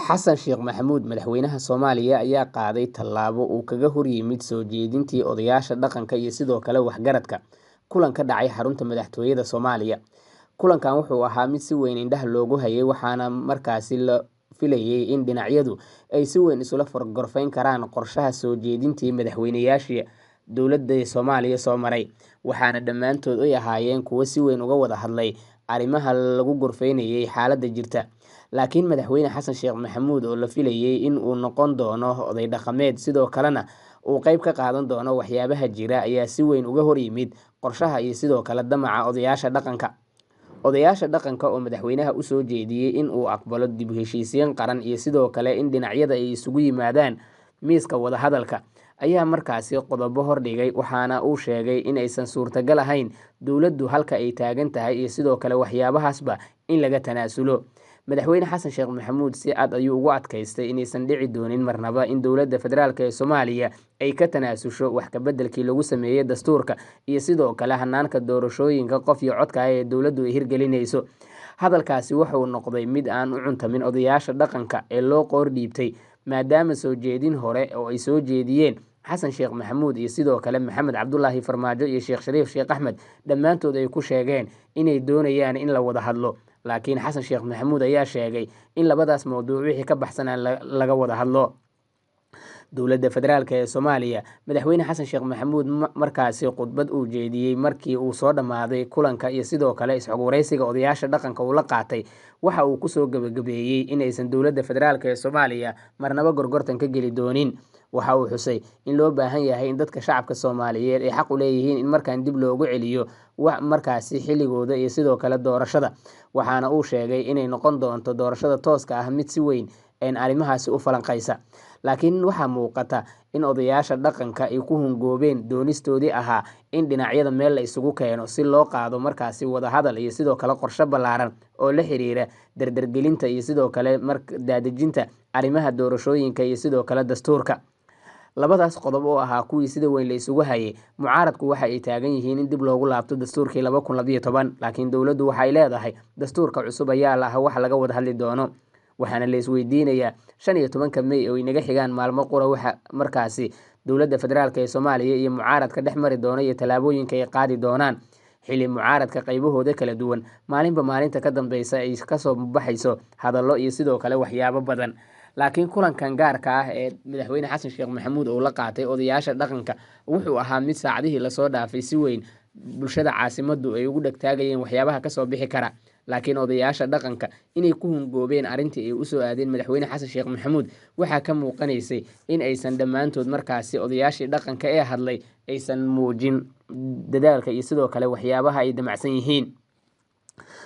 xasan sheekh maxamuud madaxweynaha Soomaaliya ayaa qaaday tallaabo uu kaga hor yimid soo jeedintii odayaasha dhaqanka iyo sidoo kale waxgaradka kulan ka dhacay xarunta madaxtooyada Soomaaliya. Kulankan wuxuu ahaa mid si weyn indhaha loogu hayay waxaana markaasi la filayay in dhinacyadu ay si weyn isula gorfayn karaan qorshaha soo jeedintii madaxweynayaashii dowladda Soomaaliya soo maray, waxaana dhammaantood ay ahaayeen kuwo si weyn uga wada hadlay arrimaha lagu gorfaynayay xaaladda jirta. Laakiin madaxweyne xasan sheekh maxamuud oo la filayay in uu noqon doono oday dhaqameed sidoo kalena uu qayb ka qaadan doono waxyaabaha jira ayaa si weyn uga hor yimid qorshaha iyo sidoo kale damaca odayaasha dhaqanka. Odayaasha dhaqanka oo madaxweynaha u soo jeediyay in uu aqbalo dib u heshiisiin qaran iyo sidoo kale in dhinacyada ay isugu yimaadaan miiska wada hadalka ayaa markaasi qodobo hordhigay, waxaana uu sheegay in aysan suurtagal ahayn dowladdu halka ay taagan tahay iyo sidoo kale waxyaabahaasba in laga tanaasulo. Madaxweyne xasan sheekh maxamuud si cad ayuu ugu adkaystay inaysan dhici doonin marnaba in dowladda federaalk ee Soomaaliya ay ka tanaasusho wax ka beddelkii lagu sameeyay dastuurka iyo sidoo kale hanaanka doorashooyinka qof iyo codka ee dowladdu ay hirgelinayso. Hadalkaasi wuxuu noqday mid aan u cuntamin odayaasha dhaqanka ee loo qoor dhiibtay, maadaama soo jeedin hore oo ay soo jeediyeen xasan sheekh maxamuud iyo sidoo kale maxamed cabdulaahi farmaajo iyo sheekh shariif sheekh axmed dhammaantood ay ku sheegeen inay doonayaan in la wada hadlo. Laakiin xasan sheekh maxamuud ayaa sheegay in labadaas mowduuc wixii ka baxsanaa laga wada hadlo. Dowladda federaalk ee Soomaaliya madaxweyne xasan sheekh maxamuud markaasi khudbad uu jeediyey markii uu soo dhammaaday kulanka iyo sidoo kale is-xogwaraysiga odayaasha dhaqanka uu la qaatay, waxa uu kusoo gabagabeeyey inaysan dowladda federaalk ee Soomaaliya marnaba gorgortan ka geli doonin. Waxa uu xusay in loo baahan yahay in dadka shacabka Soomaaliyeed ay xaq u leeyihiin in markaan dib loogu celiyo markaasi xilligooda iyo sidoo kale doorashada, waxaana uu sheegay inay noqon doonto doorashada tooska ah mid si weyn arrimahaasi u falanqaysa. Laakiin waxaa muuqata in odayaasha dhaqanka ay ku hungoobeen doonistoodii ahaa in dhinacyada meel la isugu keeno si loo qaado markaasi wada hadal iyo sidoo kale qorshe ballaaran oo la xiriira dardargelinta iyo sidoo kale daadejinta arrimaha doorashooyinka iyo sidoo kale dastuurka. Labadaas qodob oo ahaa kuwii sida weyn la isugu hayay, mucaaradku waxa ay taagan yihiin in dib loogu laabto dastuurkii 2012, laakiin dowladdu waxay leedahay dastuurka cusub ayaa laha wax laga wada hadli doono. Waxaana la isweydiinayaa 15 May oo inaga xigaan maalmo qura waxa markaasi dowladda federaalk ee Soomaaliya iyo mucaaradka dhex mari doona iyo tallaabooyinka ay qaadi doonaan, xilli mucaaradka qaybahooda kala duwan maalinba maalinta ka dambeysa ay ka soo baxayso hadallo iyo sidoo kale waxyaabo badan. Laakiin kulankan gaarka ah ee madaxweyne xasan sheekh maxamuud oo la qaatay odayaasha dhaqanka wuxuu ahaa mid saacadihii lasoo dhaafay si weyn bulshada caasimaddu ay ugu dhagtaagayeen waxyaabaha ka soo bixi kara. Laakiin odayaasha dhaqanka inay ku hungoobeen arrintii ay u soo aadeen madaxweyne xasan sheekh maxamuud waxaa ka muuqanaysay in aysan dhammaantood markaasi odayaashii dhaqanka ee hadlay aysan muujin dadaalka iyo sidoo kale waxyaabaha ay damacsan yihiin.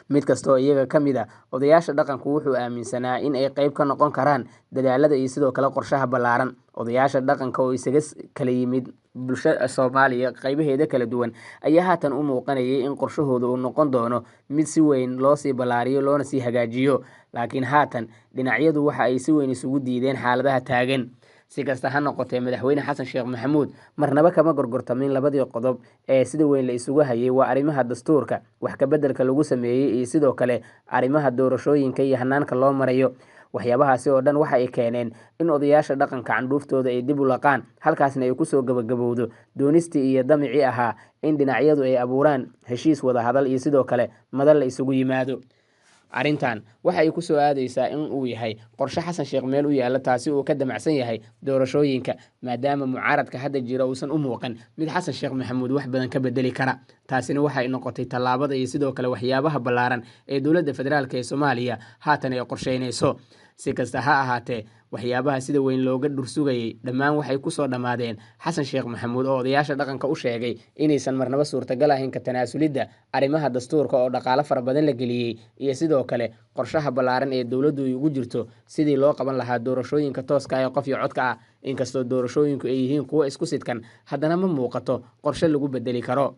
Mid kastoo iyaga ka mid ah odayaasha dhaqanku wuxuu aaminsanaa in ay qayb ka noqon karaan dadaalada iyo sidoo kale qorshaha ballaaran. Odayaasha dhaqanka oo isaga kala yimid bulshada Soomaaliya qaybaheeda kala duwan ayaa haatan u muuqanayay in qorshahooda uu noqon doono mid si weyn loo sii ballaariyo loona sii hagaajiyo. Laakiin haatan dhinacyadu waxa ay si weyn isugu diideen xaaladaha taagan. Si kasta ha noqotee, madaxweyne xasan sheekh maxamuud marnaba kama gorgortamin labadii qodob ee sida weyn la isugu hayay waa arrimaha dastuurka, wax ka beddelka lagu sameeyay iyo sidoo kale arrimaha doorashooyinka iyo hanaanka loo marayo. Waxyaabahaasi oo dhan waxa ay keeneen in odayaasha dhaqanka candhuuftooda ay dib u laqaan, halkaasna ay kusoo gabagabowdo doonistii iyo damicii ahaa in dhinacyadu ay abuuraan heshiis wada hadal iyo sidoo kale madal la isugu yimaado. Arrintan waxa ay ku soo aadaysaa in uu yahay qorshe xasan sheekh meel u yaalla, taasi uu ka damacsan yahay doorashooyinka, maadaama mucaaradka hadda jira uusan u muuqan mid xasan sheekh maxamuud wax badan ka bedeli kara. Taasina waxay noqotay tallaabada iyo sidoo kale waxyaabaha ballaaran ee dowladda federaalk ee Soomaaliya haatan ay qorsheynayso. Si kasta ha ahaatee, waxyaabaha sida weyn looga dhursugayay dhammaan waxay ku soo dhammaadeen xasan sheekh maxamuud oo odayaasha dhaqanka u sheegay inaysan marnaba suurtagal ahayn ka tanaasulidda arrimaha dastuurka oo dhaqaale fara badan la geliyey iyo sidoo kale qorshaha ballaaran ee dowladdu ay ugu jirto sidii loo qaban lahaa doorashooyinka tooska ah ee qof iyo codka ah. Inkastoo doorashooyinku ay yihiin kuwo isku sidkan, haddana ma muuqato qorshe lagu bedeli karo.